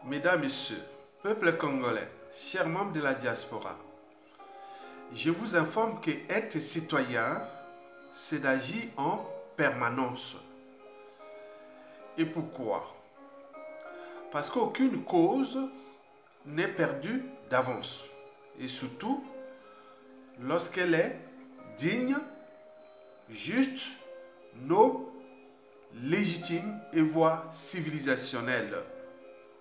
Mesdames, Messieurs, peuple congolais, chers membres de la diaspora, je vous informe que être citoyen, c'est d'agir en permanence. Et pourquoi? Parce qu'aucune cause n'est perdue d'avance. Et surtout, lorsqu'elle est digne, juste, noble, légitime et voire civilisationnelle.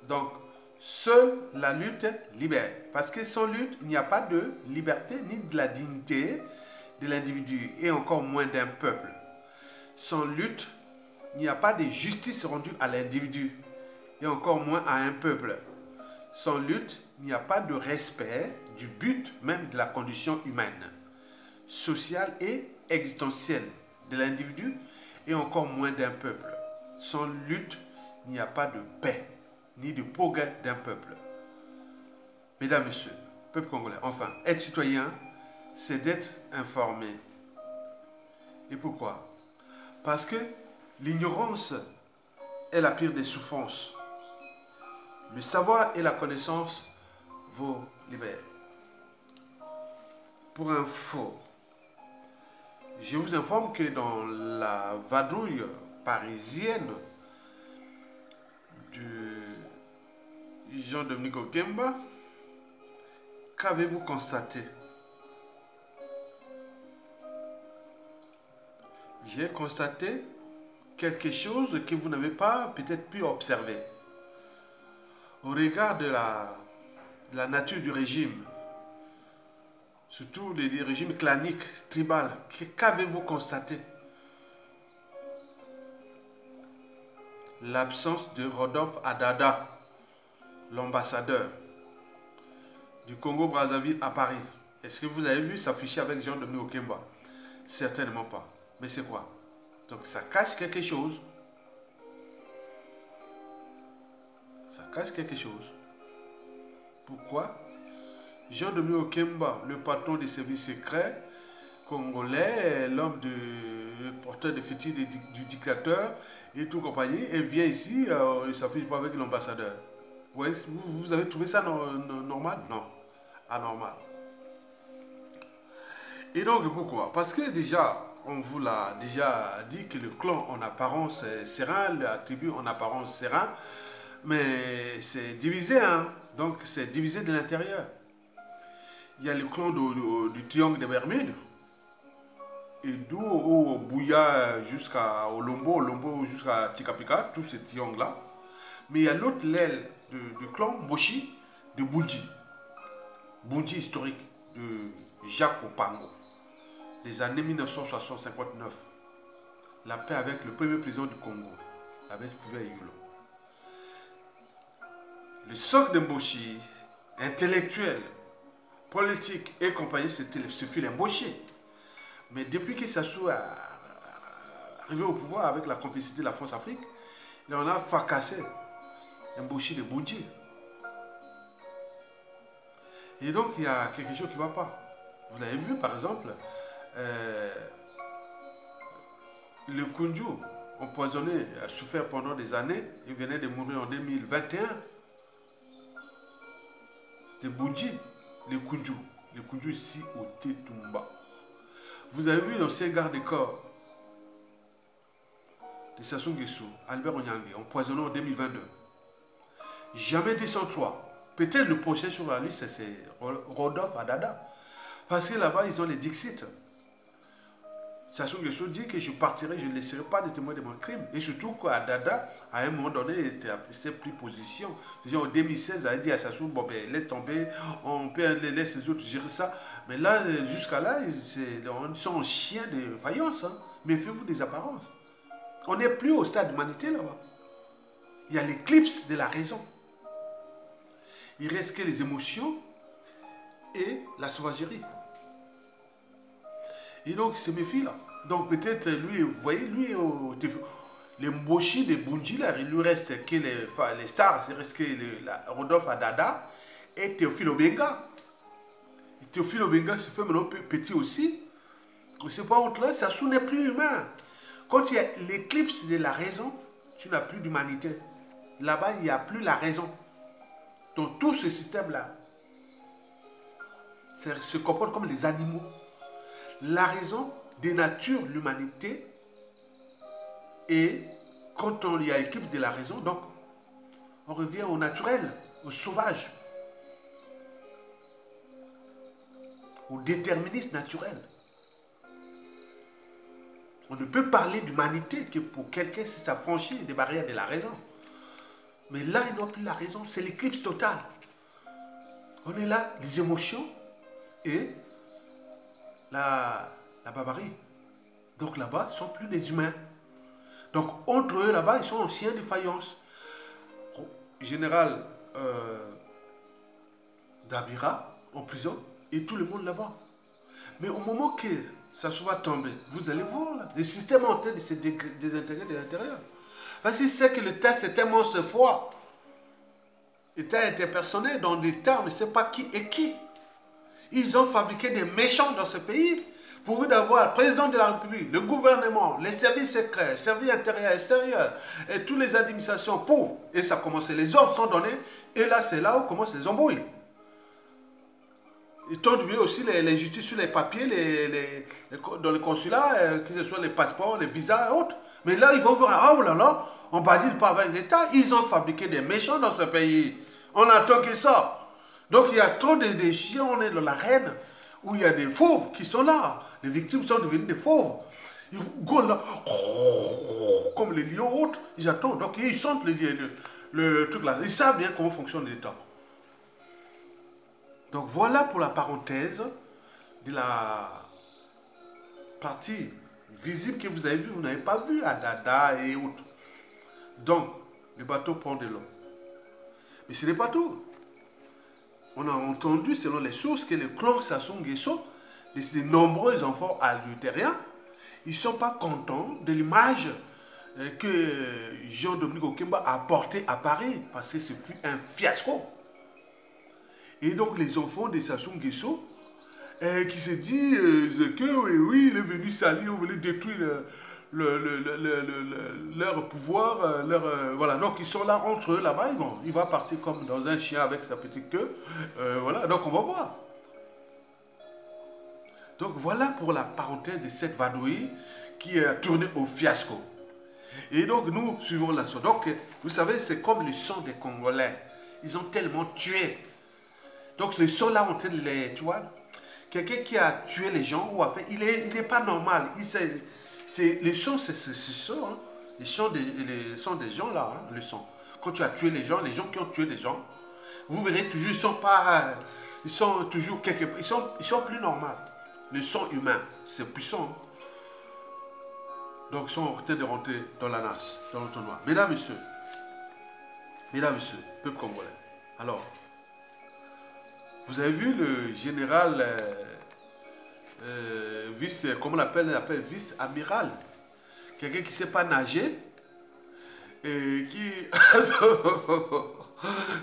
Donc, seule la lutte libère. Parce que sans lutte, il n'y a pas de liberté ni de la dignité de l'individu et encore moins d'un peuple. Sans lutte, il n'y a pas de justice rendue à l'individu et encore moins à un peuple. Sans lutte, il n'y a pas de respect du but même de la condition humaine, sociale et existentielle de l'individu et encore moins d'un peuple. Sans lutte, il n'y a pas de paix ni de progrès d'un peuple. Mesdames, Messieurs, peuple congolais, enfin, être citoyen, c'est d'être informé. Et pourquoi? Parce que l'ignorance est la pire des souffrances. Le savoir et la connaissance vous libèrent. Pour info, je vous informe que dans la vadrouille parisienne du Jean-Dominique Okemba, qu'avez-vous constaté? J'ai constaté quelque chose que vous n'avez pas peut-être pu observer. Au regard de la nature du régime, surtout des régimes claniques, tribal, qu'avez-vous constaté? L'absence de Rodolphe Adada, l'ambassadeur du Congo-Brazzaville à Paris. Est-ce que vous avez vu s'afficher avec Jean-Dominique Okemba? Certainement pas. Mais c'est quoi? Donc ça cache quelque chose. Ça cache quelque chose. Pourquoi? Jean-Dominique Okemba, le patron des services secrets congolais, l'homme le porteur de fétiche du dictateur et tout compagnie, et vient ici, il ne s'affiche pas avec l'ambassadeur. Ouais, vous avez trouvé ça normal? Non, anormal. Et donc pourquoi? Parce que déjà, on vous l'a déjà dit que le clan en apparence est serein, la tribu en apparence serein, mais c'est divisé, hein? Donc c'est divisé de l'intérieur. Il y a le clan du triangle des Bermudes, et d'où au Bouya jusqu'à Olombo, Olombo jusqu'à Tikapika, tous ces triangles-là. Mais il y a l'autre l'aile du clan Moshi de Bunji. Bunji historique de Jacques Opango, des années 1959. La paix avec le premier président du Congo, avec Fouvé Yulo. Le socle de Mboshi, intellectuel, politique et compagnie, ce fut l'embauché. Mais depuis qu'il s'assoit arrivé au pouvoir avec la complicité de la France-Afrique, il en a fracassé l'embauché de Bunji. Et donc il y a quelque chose qui ne va pas. Vous l'avez vu par exemple, le Kunju, empoisonné, a souffert pendant des années, il venait de mourir en 2021. C'était Bunji, le Kunju ici au Tétumba. Vous avez vu l'ancien garde-corps de Sassou Nguesso, Albert Onyangue, empoisonné en 2022. Jamais 203. Peut-être le prochain sur la liste, c'est Rodolphe Adada. Parce que là-bas, ils ont les Dixit. Sassou Nguesso dit que je partirai, je ne laisserai pas de témoins de mon crime. Et surtout qu'Adada, à un moment donné, s'est pris position. En 2016, il a dit à Sassou, bon ben laisse tomber, on peut laisser les autres gérer ça. Mais là, jusqu'à là, ils sont en chien de faïence. Hein. Méfiez-vous des apparences. On n'est plus au stade d'humanité là-bas. Il y a l'éclipse de la raison. Il reste que les émotions et la sauvagerie. Et donc, c'est mes filles là. Donc, peut-être lui, vous voyez, lui, les Mboshi de Bunji, là, il lui reste que les stars, il reste que Rodolphe Adada et Théophile Obenga. Et Théophile Obenga se fait maintenant petit aussi. C'est pas honte là, Sassou n'est plus humain. Quand il y a l'éclipse de la raison, tu n'as plus d'humanité. Là-bas, il n'y a plus la raison. Donc tout ce système-là se comporte comme les animaux. La raison dénature l'humanité et quand on y a équipe de la raison, donc on revient au naturel, au sauvage, au déterminisme naturel. On ne peut parler d'humanité que pour quelqu'un si ça franchit des barrières de la raison. Mais là, ils n'ont plus la raison, c'est l'éclipse totale. On est là, les émotions et la barbarie. Donc là-bas, ils ne sont plus des humains. Donc entre eux, là-bas, ils sont en chien de faïence. Général Dabira, en prison, et tout le monde là-bas. Mais au moment que ça soit tombé, vous allez voir, là, le système est en train de se désintégrer de l'intérieur. Parce qu'il sait que l'État, c'est un monstre froid. L'État interpersonnel, dans l'État, on ne sait pas qui est qui. Ils ont fabriqué des méchants dans ce pays, pourvu d'avoir le président de la République, le gouvernement, les services secrets, les services intérieurs, extérieurs, et toutes les administrations pour. Et ça commence, les ordres sont donnés, et là, c'est là où commencent les embrouilles. Ils t'ont donné aussi l'injustice sur les papiers, dans les consulats, que ce soit les passeports, les visas et autres. Mais là, ils vont voir, ah oh là là, on badine pas avec l'État. Ils ont fabriqué des méchants dans ce pays. On attend que ça. Donc il y a trop de chiens, on est dans l'arène, où il y a des fauves qui sont là. Les victimes sont devenues des fauves. Ils go là, comme les lions autres, ils attendent. Donc ils sentent le truc là. Ils savent bien comment fonctionne l'État. Donc voilà pour la parenthèse de la partie visible que vous avez vue, vous n'avez pas vu à Dada et autres. Donc, le bateau prend de l'eau. Mais ce n'est pas tout. On a entendu, selon les sources, que le clan Sassou Nguesso, de nombreux enfants adultériens, ils ne sont pas contents de l'image que Jean-Dominique Okemba a portée à Paris, parce que ce fut un fiasco. Et donc les enfants de Sassou Nguesso, qui se disent que oui, il est venu salir, on voulait détruire leur pouvoir, voilà. Donc ils sont là entre eux là-bas, bon, il va partir comme dans un chien avec sa petite queue, voilà, donc on va voir. Donc voilà pour la parenthèse de cette vadrouille qui a tourné au fiasco. Et donc nous suivons la chose. Donc vous savez, c'est comme le sang des Congolais. Ils ont tellement tué. Donc le sang là, on train de les, tu vois, quelqu'un qui a tué les gens ou a fait, il n'est pas normal. Le sang, c'est ce sang, hein. Les sons des gens là, hein, le sang. Quand tu as tué les gens qui ont tué des gens, vous verrez toujours, ils sont toujours quelque part, ils sont plus normaux. Le sang humain, c'est puissant. Donc ils sont en train de rentrer dans la nasse, dans l'entonnoir. Mesdames, messieurs, peuple congolais. Alors, vous avez vu le général comment on l'appelle, vice-amiral. Quelqu'un qui ne sait pas nager et qui...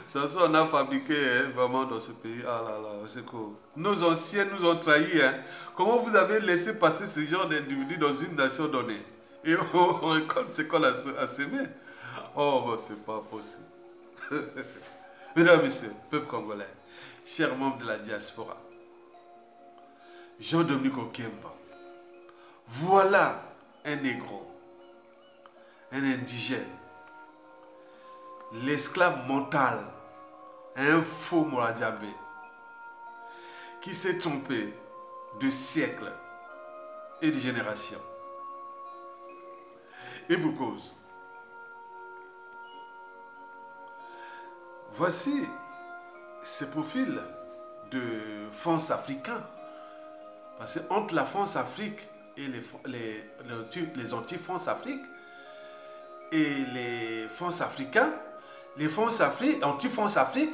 Ça, on a fabriqué hein, vraiment dans ce pays. Ah là là, c'est cool. Nos anciens nous ont trahis. Hein. Comment vous avez laissé passer ce genre d'individu dans une nation donnée? Et on récolte ce qu'on a semé. Oh, bah, c'est pas possible. Mesdames, messieurs, peuple congolais, chers membres de la diaspora, Jean-Dominique Okemba, voilà un négro, un indigène, l'esclave mental, un faux Moradjabé, qui s'est trompé de siècles et de générations. Et pour cause. Voici ce profil de France africain. Parce que entre la France-Afrique et les anti-France-Afrique et les France-Africains, les anti-France-Afrique,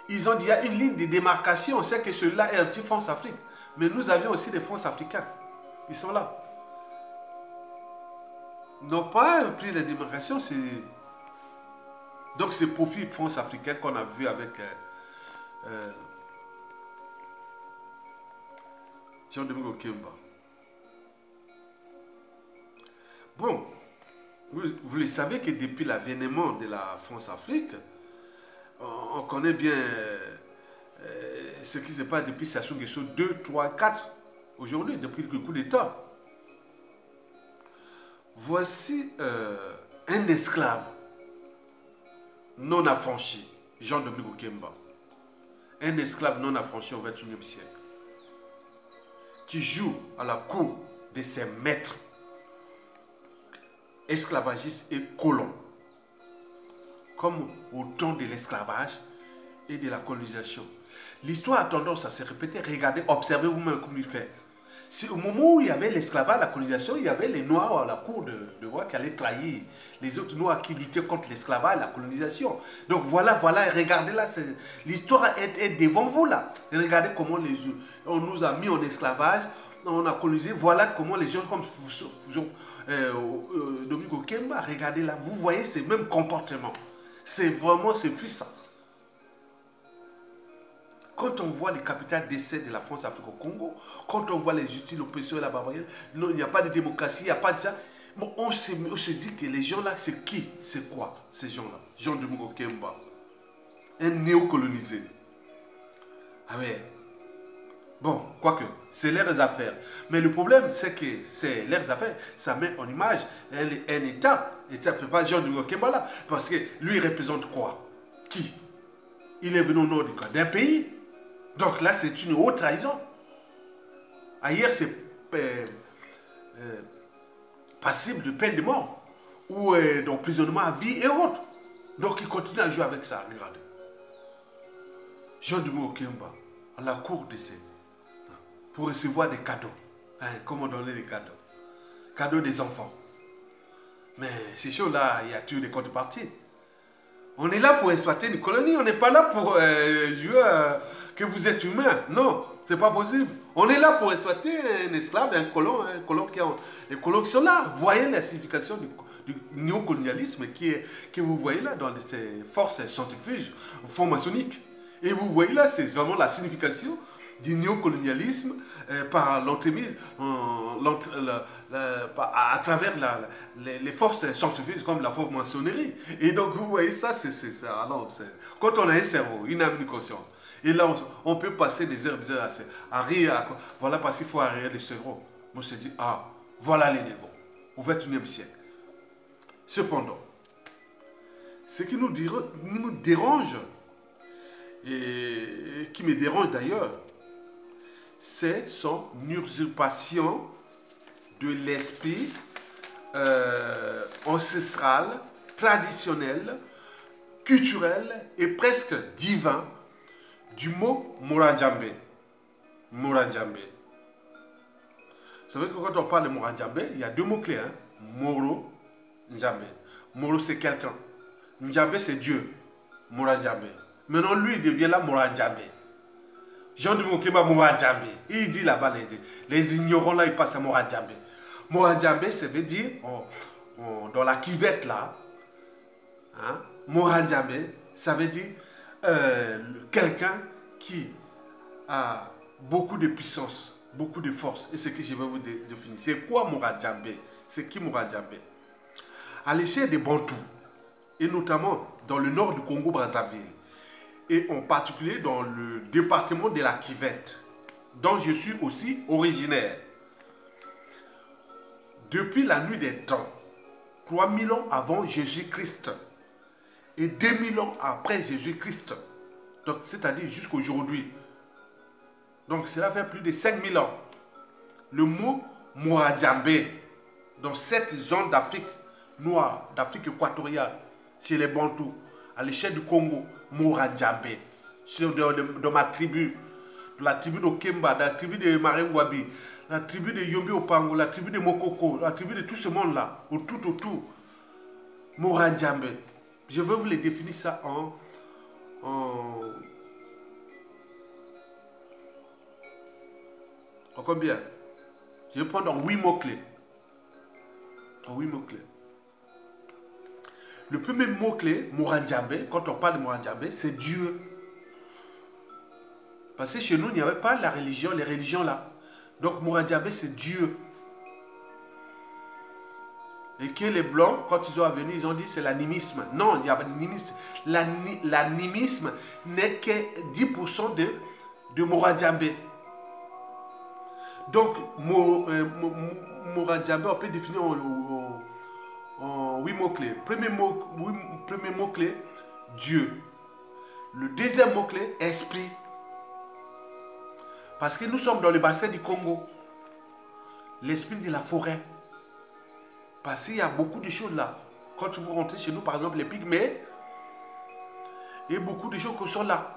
ils ont déjà une ligne de démarcation. On sait que celui-là est anti-France-Afrique. Mais nous avions aussi des France-Africains. Ils sont là. Ils n'ont pas pris la démarcation. Donc ce profil France-Africain qu'on a vu avec Jean-Dominique Okemba. Bon, vous le savez que depuis l'avènement de la France-Afrique, on connaît bien ce qui se passe depuis Sassou Nguesso 2, 3, 4, aujourd'hui, depuis le coup d'État. Voici un esclave non affranchi, Jean-Dominique Okemba. Un esclave non affranchi au XXIe siècle, qui joue à la cour de ses maîtres, esclavagistes et colons, comme au temps de l'esclavage et de la colonisation. L'histoire a tendance à se répéter. Regardez, observez vous-même comme il fait. Au moment où il y avait l'esclavage, la colonisation, il y avait les Noirs à la cour de roi qui allaient trahir les autres Noirs qui luttaient contre l'esclavage, la colonisation. Donc voilà, regardez là, l'histoire est devant vous là. Regardez comment on nous a mis en esclavage, on a colonisé. Voilà comment les gens comme Dominique Okemba, regardez là, vous voyez ces mêmes comportements. C'est vraiment puissant. Quand on voit les capitales d'essai de la France, Afrique au Congo, quand on voit les justices, l'oppression et la barbarie, non, il n'y a pas de démocratie, il n'y a pas de ça. Bon, on se dit que les gens-là, c'est qui? C'est quoi, ces gens-là? Jean-Dominique Okemba, un néocolonisé. Ah ouais. Bon, quoique, c'est leurs affaires. Mais le problème, c'est que c'est leurs affaires. Ça met en image un État. L'État ne peut pas Jean-Dominique Okemba là. Parce que lui, il représente quoi? Qui? Il est venu au nord d'un pays. Donc là, c'est une haute trahison. Ailleurs, c'est passible de peine de mort ou d'emprisonnement à vie et autres. Donc il continue à jouer avec ça. Regardez. Jean-Dominique Okemba, à la cour d'essai, pour recevoir des cadeaux. Hein, comment donner des cadeaux? Cadeaux des enfants. Mais ces choses-là, il y a toujours des contreparties. On est là pour exploiter une colonie, on n'est pas là pour jouer que vous êtes humain. Non, c'est pas possible. On est là pour exploiter un esclave, un colon les colons qui sont là. Vous voyez la signification du néocolonialisme que vous voyez là dans ces forces centrifuges, fonds maçonniques. Et vous voyez là, c'est vraiment la signification du néocolonialisme par l'entremise à travers les forces scientifiques comme la franc-maçonnerie. Et donc vous voyez ça, c'est ça. Alors, quand on a un cerveau, une âme, une conscience, et là on peut passer des heures à rire, voilà parce qu'il faut arrêter le cerveau. On se dit, ah, voilà les négos, au XXIe siècle. Cependant, ce qui nous dérange, et qui me dérange d'ailleurs, c'est son usurpation de l'esprit ancestral, traditionnel, culturel et presque divin du mot Moradjambé. Moradjambé. Vous savez que quand on parle de Moradjambé, il y a deux mots-clés. Hein? Moro, Njambé. Moro, c'est quelqu'un. Njambé, c'est Dieu. Moradjambé. Maintenant, lui, il devient là Moradjambé. Jean-Dominique Okemba Moradjambé. Il dit là-bas, les ignorants là, ils passent à Moradjambé. Moradjambé, ça veut dire, dans la kivette là, hein, Moradjambé, ça veut dire quelqu'un qui a beaucoup de puissance, beaucoup de force. Et c'est ce que je vais vous définir. C'est quoi Moradjambé? C'est qui Moradjambé? À l'échelle des Bantous, et notamment dans le nord du Congo-Brazzaville, et en particulier dans le département de la Kivette, dont je suis aussi originaire. Depuis la nuit des temps, 3000 ans avant Jésus-Christ et 2000 ans après Jésus-Christ, donc c'est-à-dire jusqu'aujourd'hui, donc cela fait plus de 5000 ans, le mot Moradjambé, dans cette zone d'Afrique noire, d'Afrique équatoriale, chez les Bantous, à l'échelle du Congo, Moradjambé, dans ma tribu, la tribu d'Okemba, la tribu de Marengwabi, la tribu de Yombi Opango, la tribu de Mokoko, la tribu de tout ce monde-là, autour, Moradjambé. Je vais vous les définir ça en combien? Je vais prendre en 8 mots-clés. En 8 mots-clés. Le premier mot-clé, Moradjambé, quand on parle de Moradjambé, c'est Dieu. Parce que chez nous, il n'y avait pas la religion, les religions là. Donc Moradjambé, c'est Dieu. Et que les Blancs, quand ils ont venu, ils ont dit c'est l'animisme. Non, il y a pas d'animisme. L'animisme n'est que 10% de Moradjambé. Donc, Moradjambé, on peut définir en 8 mots-clés. Premier mot-clé, Dieu. Le deuxième mot-clé, esprit. Parce que nous sommes dans le bassin du Congo. L'esprit de la forêt. Parce qu'il y a beaucoup de choses là. Quand vous rentrez chez nous, par exemple, les pygmées, il y a beaucoup de choses qui sont là.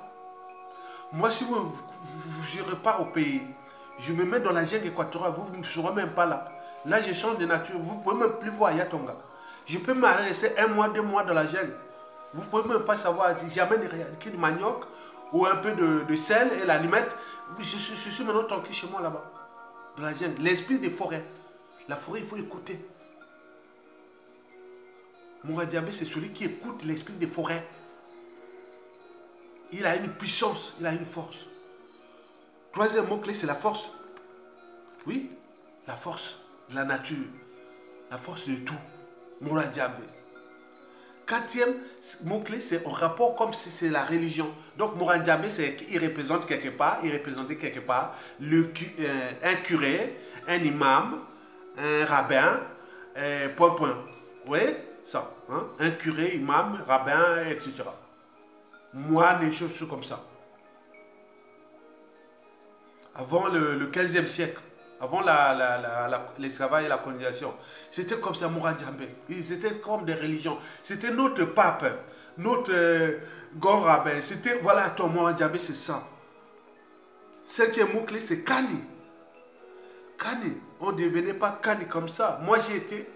Moi, si je repars au pays, je me mets dans la jungle équatoriale, vous ne serez même pas là. Là, je change de nature. Vous ne pouvez même plus voir Yatonga. Je peux me rester 1 mois, 2 mois dans la jungle. Vous ne pouvez même pas savoir si j'amène du manioc ou un peu de sel et la limette. Je suis maintenant tranquille chez moi là-bas. Dans la jungle. L'esprit des forêts. La forêt, il faut écouter. Moradjambé, c'est celui qui écoute l'esprit des forêts. Il a une puissance, il a une force. Troisième mot-clé, c'est la force. Oui, la force de la nature. La force de tout. Moradjambé. Quatrième mot-clé, c'est en rapport comme si c'est la religion. Donc Moradjambé, c'est qu'il représente quelque part, il représentait quelque part un curé, un imam, un rabbin, point. Vous voyez ça, hein? Un curé, imam, rabbin, etc. Moi, des choses comme ça. Avant le 15e siècle, avant l'esclavage et la colonisation, c'était comme ça, Moradjambé. Ils étaient comme des religions. C'était notre pape, notre grand rabbin. C'était, voilà, ton Moradjambé, c'est ça. Cinquième mot-clé, c'est Kani. Kani, on ne devenait pas Kani comme ça. Moi, j'ai été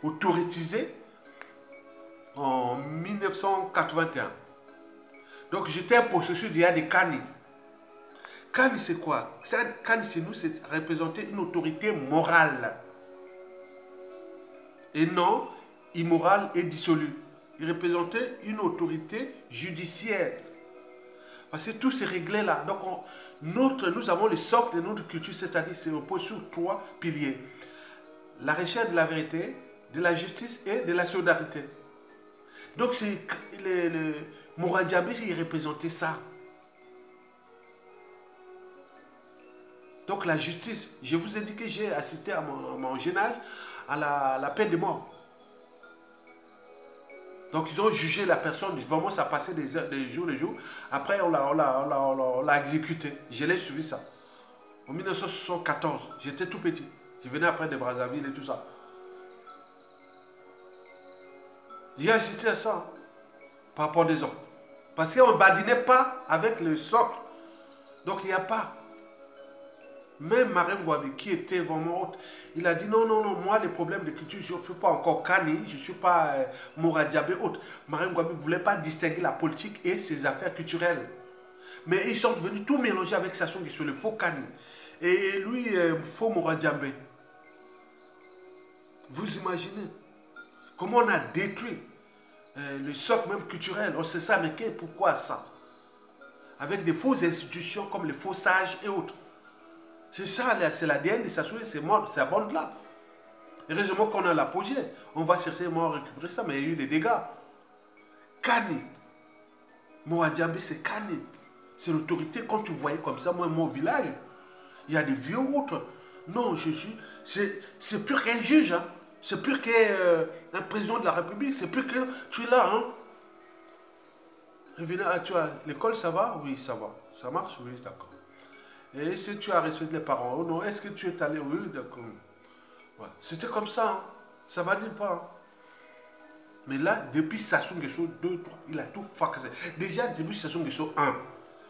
autorisé en 1981. Donc j'étais un processus d'il y a des Kani. Kani c'est quoi? Kani c'est nous, c'est représenter une autorité morale. Et non immorale et dissolue. Il représentait une autorité judiciaire. Parce que tout s'est réglé là. Donc nous avons le socle de notre culture, c'est-à-dire c'est repose sur 3 piliers. La recherche de la vérité, de la justice et de la solidarité. Donc c'est le Moradjambé, il représentait ça. Donc la justice, je vous ai dit que j'ai assisté à mon jeune âge à la peine de mort. Donc ils ont jugé la personne, vraiment ça passait des jours. Après on l'a exécuté. Je l'ai suivi ça. En 1974, j'étais tout petit. Je venais après de Brazzaville et tout ça. J'ai assisté à ça par pendaison. Parce qu'on ne badinait pas avec le socle. Donc il n'y a pas. Même Marem Gwabi, qui était vraiment haute, il a dit non, moi les problèmes de culture, je ne suis pas encore Kani, je ne suis pas Moradjambé haute. Marem Gwabi ne voulait pas distinguer la politique et ses affaires culturelles. Mais ils sont venus tout mélanger avec Sassou Nguesso, le faux Kani. Et lui, faux Moradjambé. Vous imaginez comment on a détruit le socle même culturel. On sait ça, mais pourquoi ça? Avec des fausses institutions comme les faux sages et autres. C'est ça, c'est l'ADN de Sassou, c'est la bande là. Heureusement qu'on a l'apogée. On va chercher à récupérer ça, mais il y a eu des dégâts. Kani. Moradjambé, c'est Kani. C'est l'autorité. Quand tu voyais comme ça, moi, mon village, il y a des vieux autres. Non, c'est plus qu'un juge. Hein. C'est plus qu'un président de la République. C'est plus que tu es là. Hein. Tu as l'école, ça va? Oui, ça va. Ça marche? Oui, d'accord. Et si tu as respecté les parents? Oh non, est-ce que tu es allé? Oui, d'accord. Ouais. C'était comme ça. Hein. Ça ne va dire pas. Hein. Mais là, depuis Sassou Nguesso 2, 3, il a tout fracassé. Déjà, depuis Sassou Nguesso 1,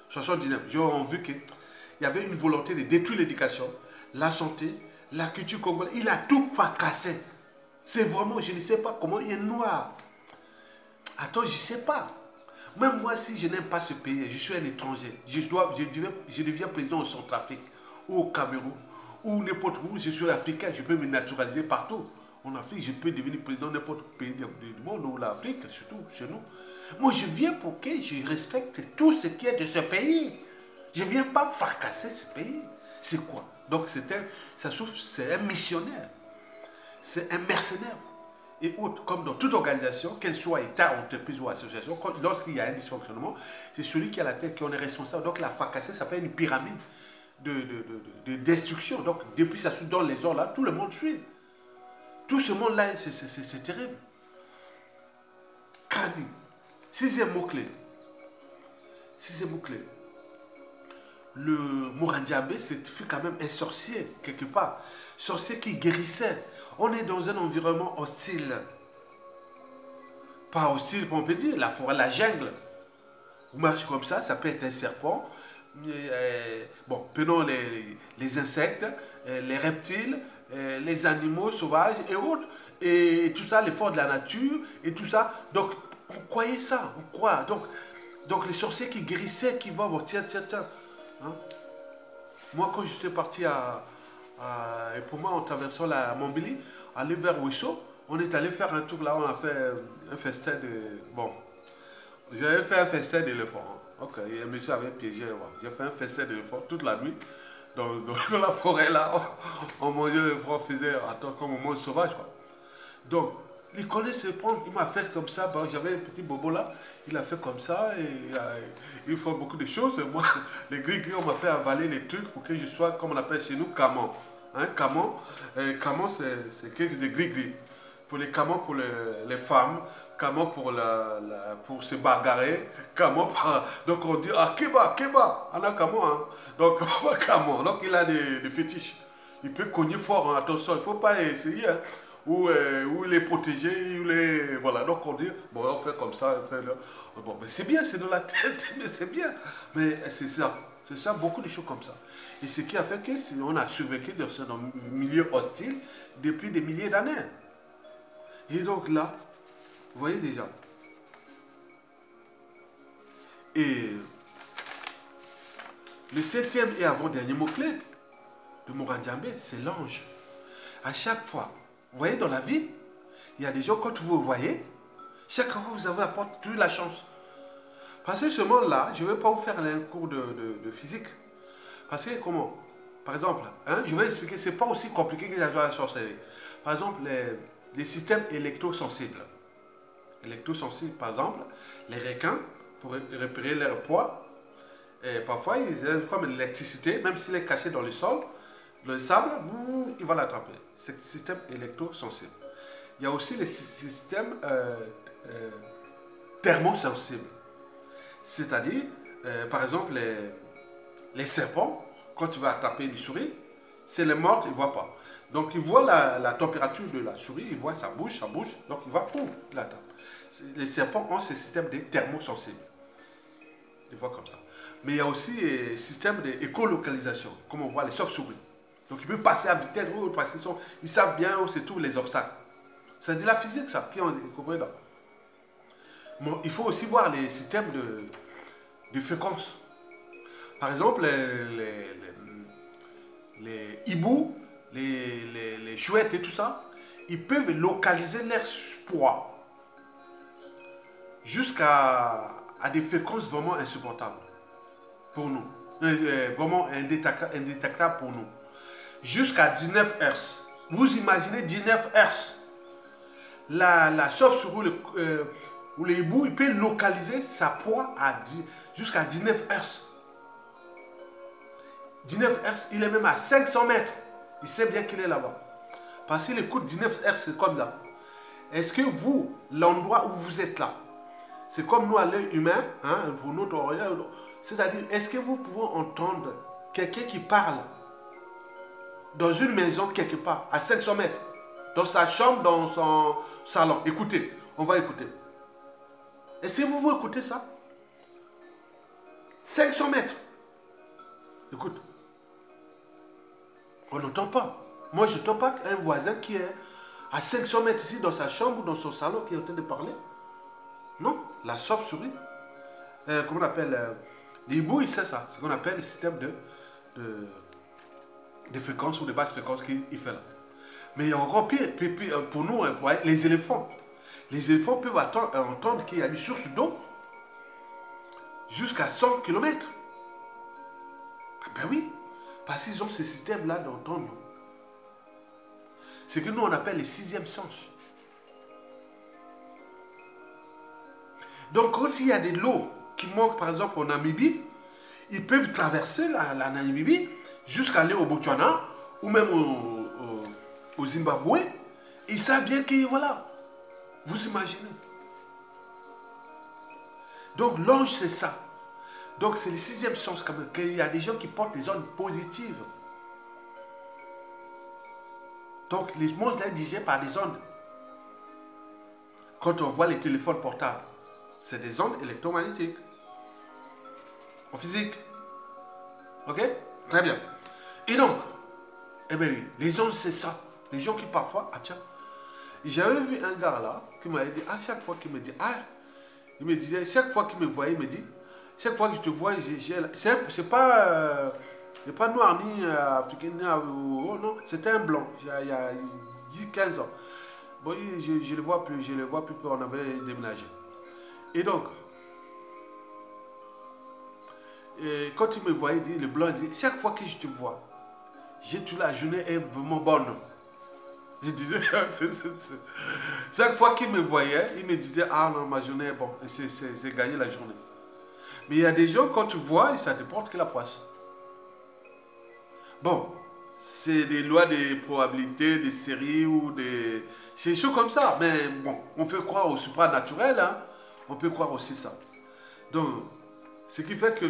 79, j'ai vu qu'il y avait une volonté de détruire l'éducation, la santé, la culture congolaise. Il a tout fracassé. C'est vraiment, je ne sais pas comment il est noir. Attends, je ne sais pas. Même moi, si je n'aime pas ce pays, je suis un étranger. Je deviens président au Centrafrique, ou au Cameroun, ou n'importe où. Je suis africain, je peux me naturaliser partout. En Afrique, je peux devenir président de n'importe quel pays du monde, ou l'Afrique, surtout chez nous. Moi, je viens pour que je respecte tout ce qui est de ce pays. Je ne viens pas fracasser ce pays. C'est quoi? Donc, c'est un missionnaire. C'est un mercenaire. et autres, comme dans toute organisation, qu'elle soit État, entreprise ou association, lorsqu'il y a un dysfonctionnement, c'est celui qui a la tête qui en est responsable. Donc la fracassée, ça fait une pyramide de destruction. Donc depuis ça suit dans les ordres là, tout le monde suit. Tout ce monde-là, c'est terrible. Kani. Sixième mot-clé. Sixième mot-clé. Le Mourandjabé, fut quand même un sorcier, quelque part. Sorcier qui guérissait. On est dans un environnement hostile. Pas hostile, on peut dire, la forêt, la jungle. Vous marchez comme ça peut être un serpent. Bon, prenons les insectes, les reptiles, les animaux sauvages et autres. Et tout ça, les forces de la nature et tout ça. Donc, on croyait ça, on croit. Donc les sorciers qui guérissaient, qui vont, bon, tiens. Hein? Moi, quand j'étais parti et pour moi, en traversant la Montbéli, aller vers Ouisso, on est allé faire un tour là, on a fait un festin de... Bon, j'avais fait un festin d'éléphant. Hein. Ok, et un monsieur avait piégé. Ouais. J'ai fait un festin d'éléphant toute la nuit. Dans la forêt là, on mangeait l'éléphant, on faisait, attends, comme on mange sauvage. Quoi. Donc, il connaît se prendre, il m'a fait comme ça, bon, j'avais un petit bobo là, il a fait comme ça, et il fait beaucoup de choses. Et moi, les gris-gris, on m'a fait avaler les trucs pour que je sois, comme on appelle chez nous, camon. Hein, camon, c'est que des gris-gris. Pour les camons, pour les femmes, camon pour se bagarrer, camon pour... Donc on dit, ah, keba, on a camon, hein. Donc, camon, donc il a des fétiches. Il peut cogner fort, hein, attention, il ne faut pas essayer, hein. Ou les protéger, voilà. Donc on dit, bon, on fait comme ça, on fait là. Bon, mais c'est bien, c'est dans la tête, mais c'est bien. Mais c'est ça, beaucoup de choses comme ça. Et ce qui a fait que on a survécu dans un milieu hostile depuis des milliers d'années. Et donc là, vous voyez déjà. Et le septième et avant-dernier mot-clé de Mourandjabé, c'est l'ange. À chaque fois, vous voyez, dans la vie, il y a des gens, quand vous voyez, chaque fois vous avez apporté la chance. Parce que ce monde-là, je ne vais pas vous faire un cours de physique. Parce que comment? Par exemple, hein, je vais expliquer, ce n'est pas aussi compliqué que la sorcellerie. Par exemple, les systèmes électrosensibles. Électrosensibles, par exemple, les requins, pour repérer leur poids, et parfois, ils ont comme l'électricité, même s'il est caché dans le sol, le sable, il va l'attraper. C'est le système électrosensible. Il y a aussi les systèmes thermosensibles. C'est-à-dire, par exemple, les serpents, quand tu vas attraper une souris, c'est les morts, ils ne voient pas. Donc, ils voient la température de la souris, ils voient ça bouge, donc il va, poum, il l'attrape. Les serpents ont ce système de thermosensible. Ils voient comme ça. Mais il y a aussi le système d'écolocalisation, comme on voit les chauves-souris. Donc, ils peuvent passer à vitesse, parce qu'ils savent bien où se trouvent les obstacles. C'est de la physique, ça, qui ont compris là. Bon, il faut aussi voir les systèmes de fréquence. Par exemple, les hiboux, les chouettes et tout ça, ils peuvent localiser leur poids jusqu'à des fréquences vraiment insupportables pour nous. Vraiment indétectables pour nous. Jusqu'à 19 Hz. Vous imaginez 19 Hz. La chauve-souris ou les hiboux, il peut localiser sa proie jusqu'à 19 Hz. 19 Hz, il est même à 500 mètres. Il sait bien qu'il est là-bas. Parce qu'il écoute 19 Hz, c'est comme là. Est-ce que vous, l'endroit où vous êtes là, c'est comme nous à l'œil humain, hein, pour notre oreille, c'est-à-dire, est-ce que vous pouvez entendre quelqu'un qui parle dans une maison quelque part, à 500 mètres, dans sa chambre, dans son salon? Écoutez, on va écouter. Est-ce que vous pouvez écouter ça? 500 mètres. Écoute. On n'entend pas. Moi, je n'entends pas un voisin qui est à 500 mètres ici dans sa chambre ou dans son salon qui est en train de parler. Non, la chauve-souris. Comment on appelle l'hibou, c'est ça. C'est ce qu'on appelle le système de fréquence ou de basse fréquence qu'il fait là. Mais il y a encore pire, pour nous, vous voyez, les éléphants. Les éléphants peuvent entendre qu'il y a une source d'eau jusqu'à 100 km. Ah ben oui, parce qu'ils ont ce système-là d'entendre. C'est que nous, on appelle le sixième sens. Donc quand il y a des lots qui manquent, par exemple, en Namibie, ils peuvent traverser la Namibie jusqu'à aller au Botswana ou même au Zimbabwe. Ils savent bien que, voilà, vous imaginez. Donc l'ange, c'est ça. Donc c'est le sixième sens quand même, qu'il y a des gens qui portent des ondes positives. Donc les mondes est dirigé par des ondes. Quand on voit les téléphones portables, c'est des ondes électromagnétiques. En physique. Ok? Très bien. Et donc, eh bien oui, les ondes, c'est ça. Les gens qui parfois, ah tiens, j'avais vu un gars là, qui m'avait dit, à chaque fois qu'il me dit, ah, il me disait, chaque fois qu'il me voyait, il me dit, chaque fois que je te vois, c'est pas noir ni africain, ni, oh non, c'était un blanc, il y a 10-15 ans. Bon, je le vois plus, on avait déménagé. Et donc, quand il me voyait, il dit, le blanc, il dit, chaque fois que je te vois, la journée est vraiment bonne. Je disais, chaque fois qu'il me voyait, il me disait, ah non, ma journée est bonne, c'est gagné la journée. Mais il y a des gens, quand tu vois, ça te porte que la poisse. Bon, c'est des lois de probabilité, des séries ou des... C'est des choses comme ça, mais bon, on peut croire au supranaturel, hein. On peut croire aussi ça. Donc, ce qui fait que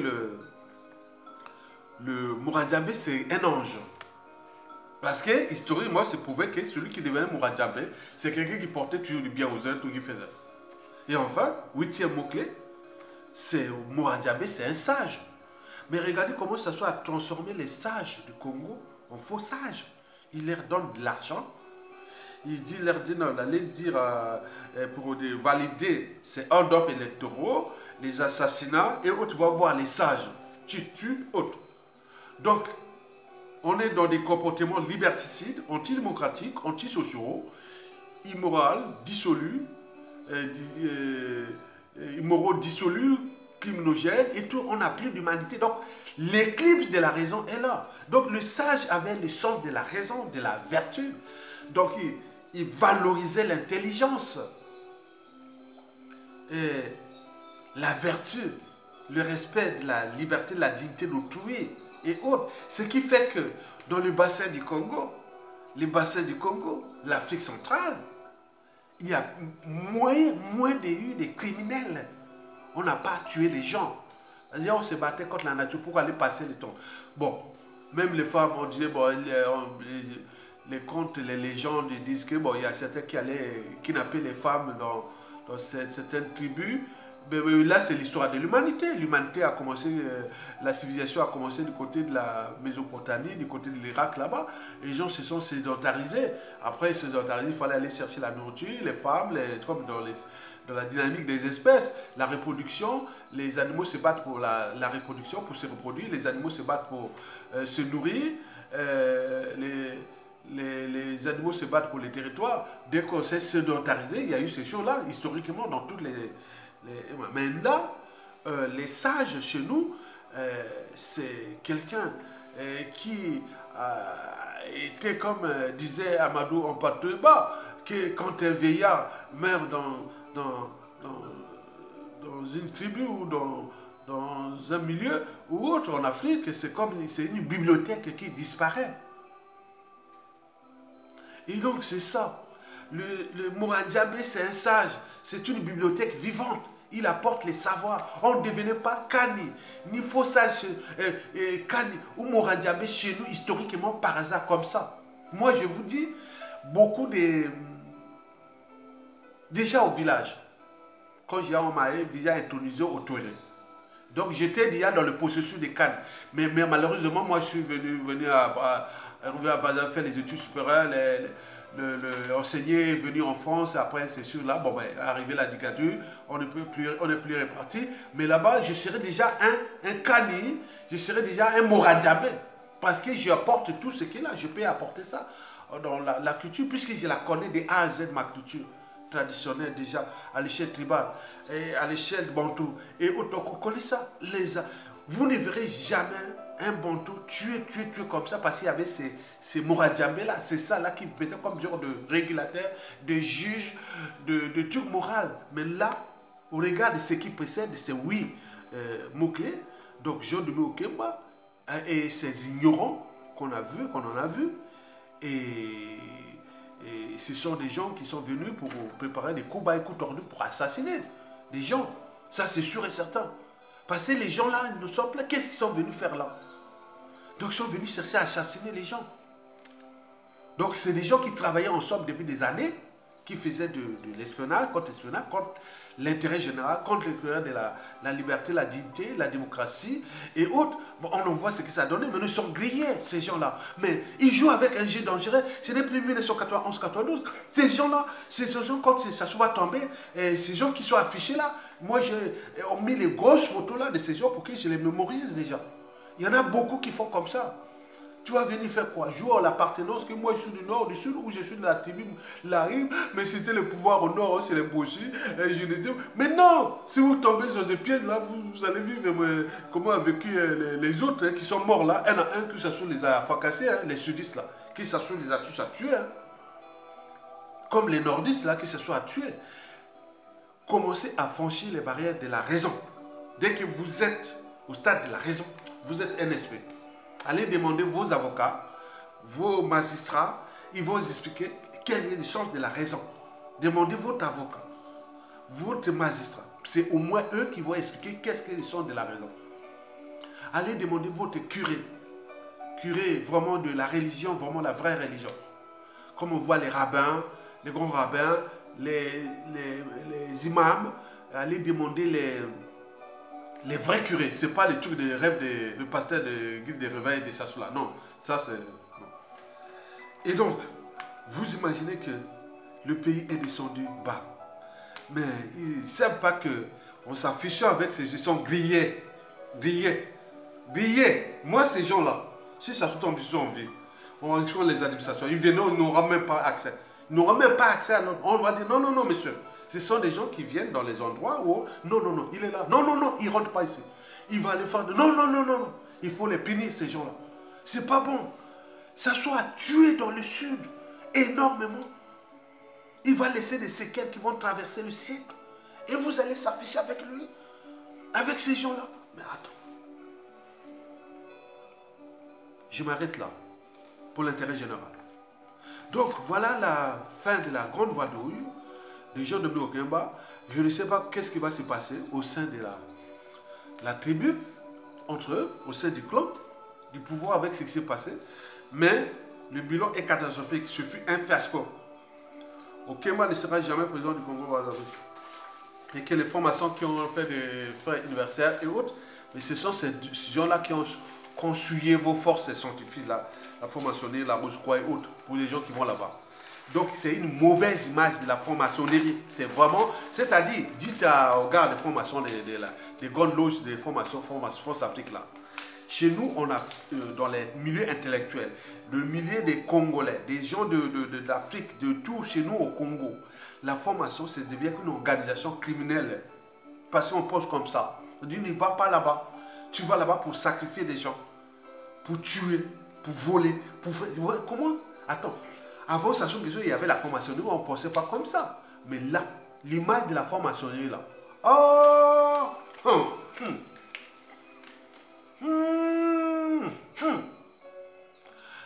le Muradjabé, c'est un ange. Parce que, historiquement, c'est prouvé que celui qui devenait Muradjabé, c'est quelqu'un qui portait toujours du bien aux autres, tout qui faisait. Et enfin, huitième mot-clé, c'est Muradjabé, c'est un sage. Mais regardez comment ça soit transformé les sages du Congo en faux sages. Il leur donne de l'argent. Il leur dit, non, allez dire pour valider ces hold-up électoraux, les assassinats et autres, va voir les sages. Tu tues autres. Donc, on est dans des comportements liberticides, antidémocratiques, antisociaux, immoraux, dissolus, criminogènes et tout, on n'a plus d'humanité. Donc, l'éclipse de la raison est là. Donc, le sage avait le sens de la raison, de la vertu. Donc, il valorisait l'intelligence. Et la vertu, le respect de la liberté, de la dignité d'autrui et autres. Ce qui fait que dans le bassin du Congo, l'Afrique centrale, il y a moins de criminels. On n'a pas tué les gens. C'est-à-dire, on se battait contre la nature pour aller passer le temps. Bon, même les femmes, on disait, bon, les contes, les légendes, ils disent que bon, il y a certains qui allaient kidnapper les femmes dans certaines tribus. Mais là, c'est l'histoire de l'humanité. L'humanité a commencé, la civilisation a commencé du côté de la Mésopotamie, du côté de l'Irak, là-bas. Les gens se sont sédentarisés. Après, sédentarisés, il fallait aller chercher la nourriture, les femmes, comme dans la dynamique des espèces, la reproduction, les animaux se battent pour la reproduction, pour se reproduire, les animaux se battent pour se nourrir, les animaux se battent pour les territoires. Dès qu'on s'est sédentarisé, il y a eu ces choses-là, historiquement, dans toutes les... Mais là, les sages chez nous, c'est quelqu'un qui était, comme disait Amadou Ampatouba, que quand un vieillard meurt dans une tribu ou dans un milieu ou autre en Afrique, c'est une bibliothèque qui disparaît. Et donc c'est ça. Le Muradjabé, c'est un sage. C'est une bibliothèque vivante. Il apporte les savoirs. On ne devenait pas Kani, ni faux sage Kani ou Muradjabé chez nous, historiquement, par hasard, comme ça. Moi, je vous dis, beaucoup de... Déjà au village, quand j'ai on m'a déjà intronisé au Touareg. Donc j'étais déjà dans le processus de Cannes. Mais malheureusement, moi je suis venu à Bazar faire les études supérieures, enseigner, venu en France, après c'est sûr là, bon ben, arrivé la dictature, on n'est plus réparti. Mais là-bas, je serai déjà un Kani, je serai déjà un Muradjabé. Parce que j'apporte tout ce qu'il a, je peux apporter ça dans la culture, puisque je la connais de A à Z, ma culture traditionnelle déjà, à l'échelle tribale, et à l'échelle bantou. Et donc on connaît ça. Vous ne verrez jamais un bantou tuer comme ça, parce qu'il y avait ces Muradjabé là, c'est ça là qui peut être comme genre de régulateur, de juge, de truc moral. Mais là, au regard de ce qui précède ces 8 mots-clés, donc John Dumi Okemba et ces ignorants qu'on a vu, qu'on en a vu, et ce sont des gens qui sont venus pour préparer des coups bas et coups tordus pour assassiner des gens. Ça, c'est sûr et certain. Parce que les gens là, ils ne sont pas là. Qu'est-ce qu'ils sont venus faire là? Donc, ils sont venus chercher à assassiner les gens. Donc, c'est des gens qui travaillaient ensemble depuis des années, qui faisaient de l'espionnage, contre l'intérêt général, contre l'intérêt de la liberté, la dignité, la démocratie et autres. Bon, on en voit ce que ça a donné, mais ils sont grillés, ces gens-là. Mais ils jouent avec un jeu dangereux. Ce n'est plus 1991-92. Ces gens-là, ces gens, quand ça se va tomber, ces gens qui sont affichés là, moi, j'ai mis les grosses photos là de ces gens pour que je les mémorise déjà. Il y en a beaucoup qui font comme ça. Tu vas venir faire quoi? Jouer à l'appartenance, que moi je suis du nord, du sud, ou je suis de la tribu, la rive, mais c'était le pouvoir au nord, c'est les Bouchis. Mais non, si vous tombez sur des pièges là, vous allez vivre comment ont vécu les autres qui sont morts là. Il y en a un qui s'assoit les a fracassés, les sudistes là, qui s'assoit les a tous à tuer. Comme les nordistes là, qui s'assoient à tuer. Commencez à franchir les barrières de la raison. Dès que vous êtes au stade de la raison, vous êtes un esprit. Allez demander vos avocats, vos magistrats, ils vont vous expliquer quel est le sens de la raison. Demandez votre avocat, votre magistrat. C'est au moins eux qui vont expliquer qu'est-ce que le sens de la raison. Allez demander votre curé. Curé vraiment de la religion, vraiment la vraie religion. Comme on voit les rabbins, les grands rabbins, les imams, allez demander les vrais curés. Ce n'est pas les trucs de rêve de pasteur, de guide de réveil, de ça, là. Non, ça c'est... Et donc, vous imaginez que le pays est descendu bas. Mais ils ne savent pas qu'on s'affiche avec ces gens, ils sont grillés. Grillés. Grillés. Moi, ces gens-là, si ça se tombe, ils sont en vie. On reçoit les administrations. Ils viennent, on n'aura même pas accès. Ils n'auront même pas accès à notre... On va dire, non, non, non, monsieur. Ce sont des gens qui viennent dans les endroits où, non, non, non, il est là. Non, non, non, il ne rentre pas ici. Il va aller faire de... Non, non, non, non, non. Il faut les punir, ces gens-là. C'est pas bon. Ça soit tué dans le sud, énormément. Il va laisser des séquelles qui vont traverser le siècle. Et vous allez s'afficher avec lui, avec ces gens-là. Mais attends. Je m'arrête là, pour l'intérêt général. Donc, voilà la fin de la grande vadrouille de John Dumi Okemba. Je ne sais pas qu'est-ce qui va se passer au sein de la tribu, entre eux, au sein du clan, du pouvoir avec ce qui s'est passé. Mais le bilan est catastrophique. Ce fut un fiasco. Okemba ne sera jamais président du Congo-Brazzaville. Et que les formations qui ont fait des frais universitaires et autres, mais ce sont ces gens-là qui ont souillé vos forces scientifiques, la franc-maçonnerie, la Rose-Croix et autres, pour les gens qui vont là-bas. Donc c'est une mauvaise image de la franc-maçonnerie. C'est vraiment, c'est-à-dire, dites aux gars des francs-maçons, des grandes loges des formations France-Afrique là. Chez nous, on a, dans les milieux intellectuels, le milieu des Congolais, des gens de l'Afrique, de tout chez nous au Congo, la formation, ça devient une organisation criminelle. Parce qu'on pense comme ça. On dit, ne va pas là-bas. Tu vas là-bas pour sacrifier des gens, pour tuer, pour voler, pour faire... Comment? Attends. Avant, ça il y avait la franc-maçonnerie, on ne pensait pas comme ça. Mais là, l'image de la franc-maçonnerie, là. Oh!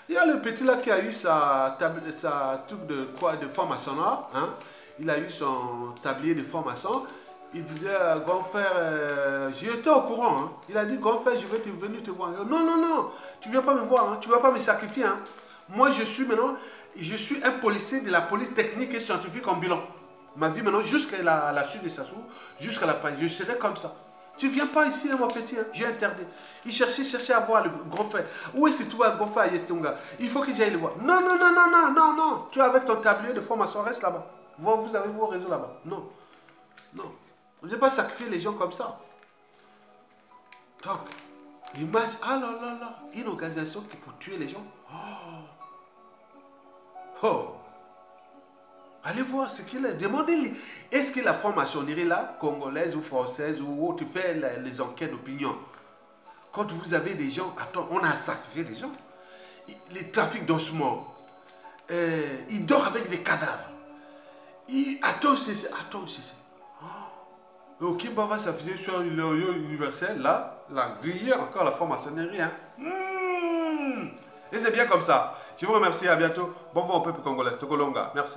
Il y a le petit là qui a eu sa truc de quoi, de franc-maçonnerie, hein? Il a eu son tablier de franc-maçon. Il disait, grand frère, j'étais au courant. Hein. Il a dit, grand frère, je vais venir te voir. Non, non, non, tu ne viens pas me voir, hein. Tu ne vas pas me sacrifier. Hein. Moi, je suis maintenant, je suis un policier de la police technique et scientifique en bilan. Ma vie maintenant, jusqu'à la chute de Sassou, jusqu'à la paix, je serai comme ça. Tu ne viens pas ici, hein, mon petit, hein. J'ai interdit. Il cherchait à voir le grand frère. Où est-ce que tu vois le grand frère Yetunga? Il faut que j'aille le voir. Non, non, non, non, non, non, non. Tu es avec ton tablier de formation, reste là-bas. Vous avez vos réseaux là-bas. Non, non. On ne peut pas sacrifier les gens comme ça. Donc, l'image, ah là là là, une organisation qui pour tuer les gens. Oh. Oh. Allez voir ce qu'il est. Demandez-lui. Est-ce que la franc-maçonnerie là, congolaise ou française ou autre, fait les enquêtes d'opinion? Quand vous avez des gens, attends, on a sacrifié des gens. Les trafics d'ossements. Il dort avec des cadavres. Attends, c'est. Au Kimba va s'afficher sur l'oyo universel, là, la grille, encore la franc-maçonnerie. Hein. Et c'est bien comme ça. Je vous remercie, à bientôt. Bon vent au peuple congolais. Tokolonga, merci.